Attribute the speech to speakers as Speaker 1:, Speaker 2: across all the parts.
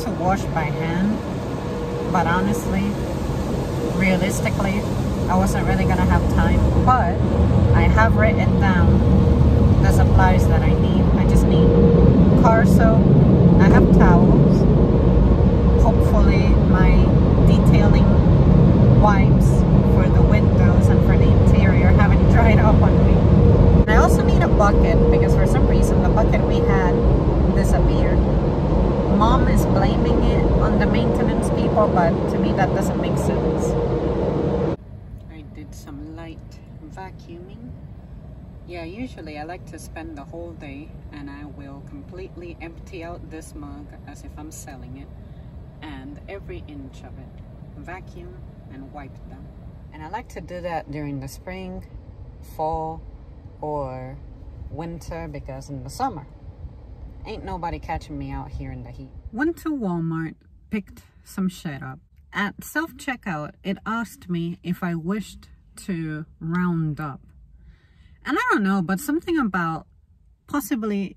Speaker 1: to wash by hand, but honestly, realistically, I wasn't really gonna have time. But I have written down the supplies that I need. I just need car soap. I have towels. Hopefully my detailing wipes for the windows and for the interior haven't dried up on me. And I also need a bucket because for some reason the bucket we had disappeared. Mom is blaming it on the maintenance people, but to me that doesn't make sense. I did some light vacuuming. Yeah, usually I like to spend the whole day and I will completely empty out this mug as if I'm selling it, and every inch of it, vacuum and wipe them. And I like to do that during the spring, fall, or winter, because in the summer, ain't nobody catching me out here in the heat. Went to Walmart, picked some shit up. At self-checkout, it asked me if I wished to round up. And I don't know, but something about possibly,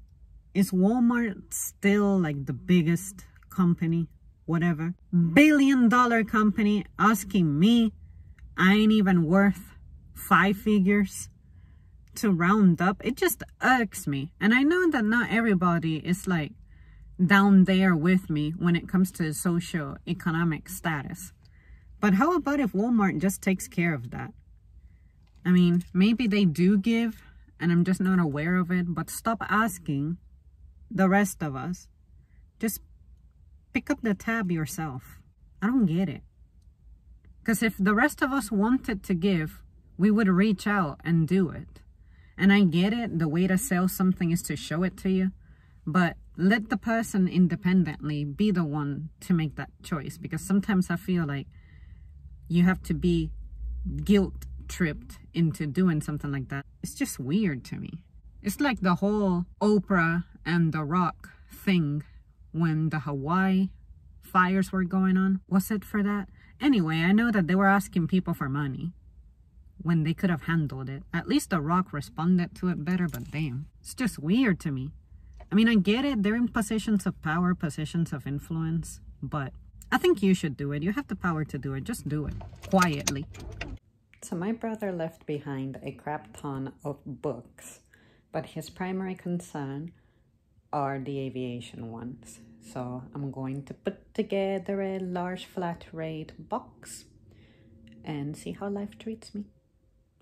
Speaker 1: is Walmart still like the biggest company? Whatever. Billion-dollar company asking me, I ain't even worth 5 figures, to round up. It just irks me. And I know that not everybody is like down there with me when it comes to socio-economic status. But how about if Walmart just takes care of that? I mean, maybe they do give and I'm just not aware of it, but stop asking the rest of us. Just pick up the tab yourself. I don't get it. Because if the rest of us wanted to give, we would reach out and do it. And I get it, the way to sell something is to show it to you. But let the person independently be the one to make that choice. Because sometimes I feel like you have to be guilt-tripped into doing something like that. It's just weird to me. It's like the whole Oprah and The Rock thing when the Hawaii fires were going on. Was it for that? Anyway, I know that they were asking people for money when they could have handled it. At least The Rock responded to it better, but damn. It's just weird to me. I mean, I get it. They're in positions of power, positions of influence, but I think you should do it. You have the power to do it. Just do it quietly. So my brother left behind a crap ton of books, but his primary concern are the aviation ones. So I'm going to put together a large flat rate box and see how life treats me.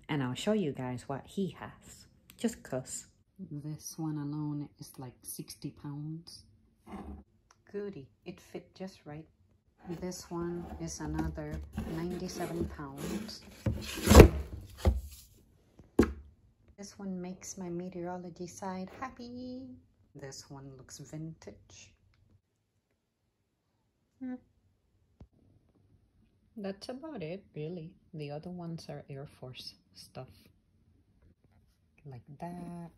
Speaker 1: And I'll show you guys what he has, just cause. This one alone is like 60 pounds. Goody, it fit just right. This one is another 97 pounds. This one makes my meteorology side happy. This one looks vintage. That's about it, really. The other ones are Air Force stuff. Like that.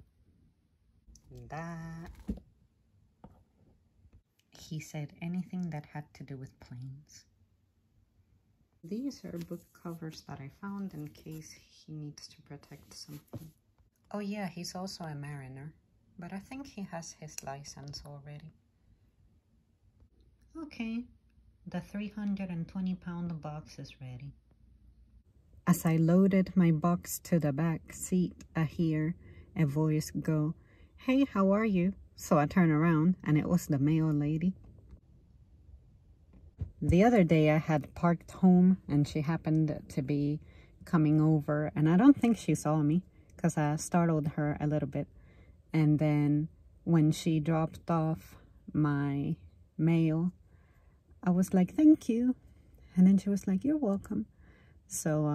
Speaker 1: That. He said anything that had to do with planes. These are book covers that I found in case he needs to protect something. Oh yeah, he's also a mariner, but I think he has his license already. Okay, the 320-pound box is ready. As I loaded my box to the back seat, I hear a voice go, "Hey, how are you?" So I turn around and it was the mail lady. The other day I had parked home and she happened to be coming over, and I don't think she saw me because I startled her a little bit. And then when she dropped off my mail, I was like, "Thank you." And then she was like, "You're welcome." So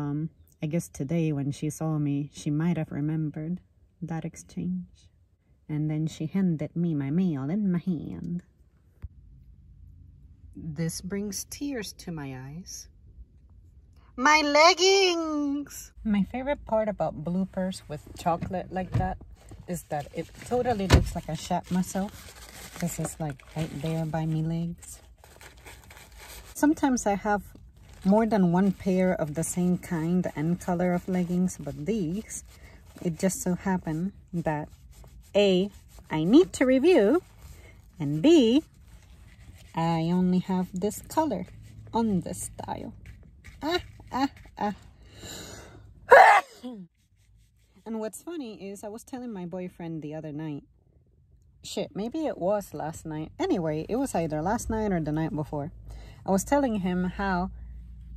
Speaker 1: I guess today when she saw me, she might have remembered that exchange. And then she handed me my mail in my hand. This brings tears to my eyes. My leggings! My favorite part about bloopers with chocolate like that is that it totally looks like I shat myself. This is like right there by my legs. Sometimes I have more than one pair of the same kind and color of leggings, but these, it just so happened that A, I need to review, and B, I only have this color on this style. And what's funny is I was telling my boyfriend the other night, shit, maybe it was last night. Anyway, it was either last night or the night before. I was telling him how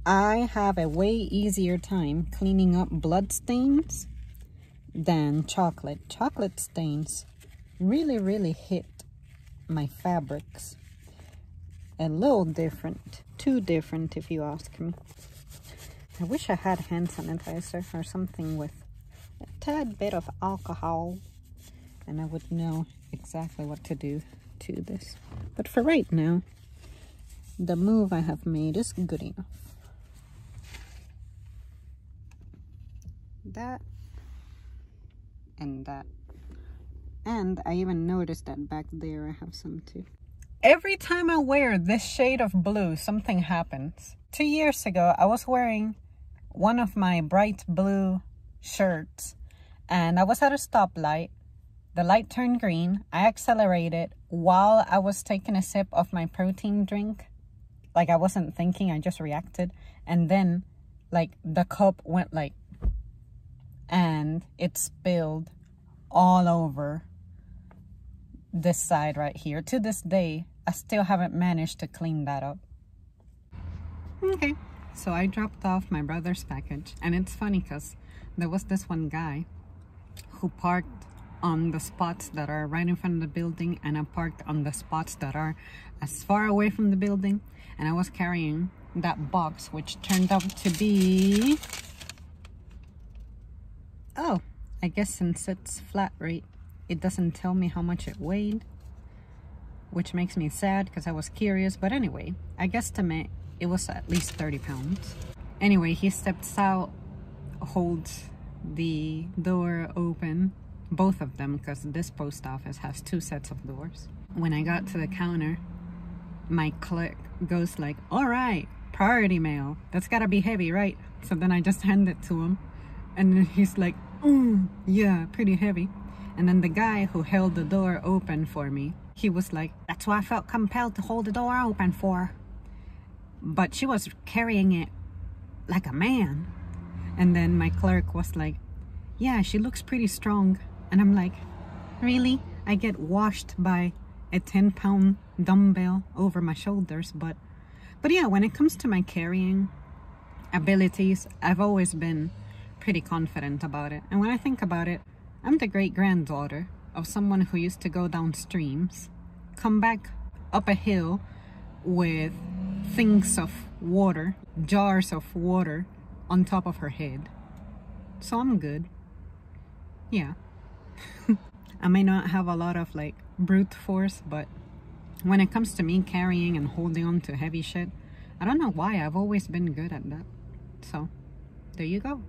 Speaker 1: I have a way easier time cleaning up blood stains than chocolate. Chocolate stains really hit my fabrics. A little different. Too different if you ask me. I wish I had hand sanitizer or something with a tad bit of alcohol, and I would know exactly what to do to this. But for right now, the move I have made is good enough. That and that. And I even noticed that back there I have some too. Every time I wear this shade of blue, something happens. 2 years ago, I was wearing one of my bright blue shirts, and I was at a stoplight. The light turned green. I accelerated while I was taking a sip of my protein drink. Like, I wasn't thinking, I just reacted. And then, like, the cup went like, and it spilled all over this side right here. To this day, I still haven't managed to clean that up. Okay, so I dropped off my brother's package, and it's funny because there was this one guy who parked on the spots that are right in front of the building, and I parked on the spots that are as far away from the building, and I was carrying that box, which turned out to be, oh, I guess since it's flat rate, it doesn't tell me how much it weighed, which makes me sad because I was curious. But anyway, I guesstimate it was at least 30 pounds. Anyway, he steps out, holds the door open, both of them, because this post office has 2 sets of doors. When I got to the counter, my clerk goes like, all right, priority mail, that's gotta be heavy, right? So then I just hand it to him, and then he's like, yeah, pretty heavy. And then the guy who held the door open for me, he was like, that's why I felt compelled to hold the door open for. But she was carrying it like a man. And then my clerk was like, yeah, she looks pretty strong. And I'm like, really? I get washed by a 10-pound dumbbell over my shoulders. But yeah, when it comes to my carrying abilities, I've always been pretty confident about it. And when I think about it, I'm the great-granddaughter of someone who used to go down streams, come back up a hill with things of water, jars of water on top of her head. So I'm good. Yeah. I may not have a lot of like brute force, but when it comes to me carrying and holding on to heavy shit, I don't know why, I've always been good at that. So there you go.